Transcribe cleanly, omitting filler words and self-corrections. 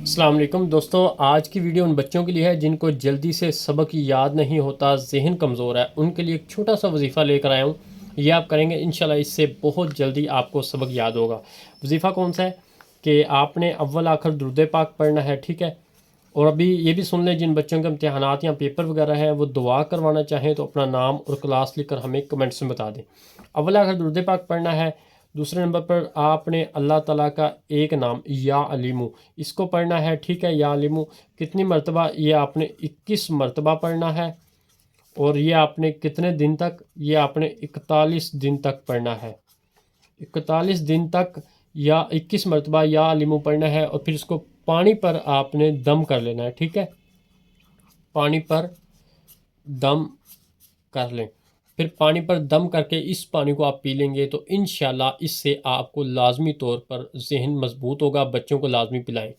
السلام علیکم دوستو، آج کی ویڈیو ان بچوں کے لیے ہے جن کو جلدی سے سبق یاد نہیں ہوتا، ذہن کمزور ہے، ان کے لیے ایک چھوٹا سا وظیفہ لے کر آیا ہوں۔ یہ آپ کریں گے انشاءاللہ اس سے بہت جلدی آپ کو سبق یاد ہوگا۔ وظیفہ کون سا ہے کہ آپ نے اول آخر درود پاک پڑھنا ہے، ٹھیک ہے؟ اور ابھی یہ بھی سن لیں جن بچوں کے امتحانات یا پیپر وغیرہ ہے وہ دعا کروانا چاہیں تو اپنا نام اور کلاس لکھ کر ہمیں کمنٹس میں بتا دیں۔ اول آخر درود پاک پڑھنا ہے۔ دوسرے نمبر پر آپ نے اللہ تعالیٰ کا ایک نام یا علیمو، اس کو پڑھنا ہے، ٹھیک ہے؟ یا علیمو کتنی مرتبہ؟ یہ آپ نے 21 مرتبہ پڑھنا ہے۔ اور یہ آپ نے کتنے دن تک؟ یہ آپ نے 41 دن تک پڑھنا ہے۔ 41 دن تک یا 21 مرتبہ یا علیمو پڑھنا ہے، اور پھر اس کو پانی پر آپ نے دم کر لینا ہے، ٹھیک ہے؟ پانی پر دم کر لیں، پھر پانی پر دم کر کے اس پانی کو آپ پی لیں گے تو انشاءاللہ اس سے آپ کو لازمی طور پر ذہن مضبوط ہوگا۔ بچوں کو لازمی پلائیں۔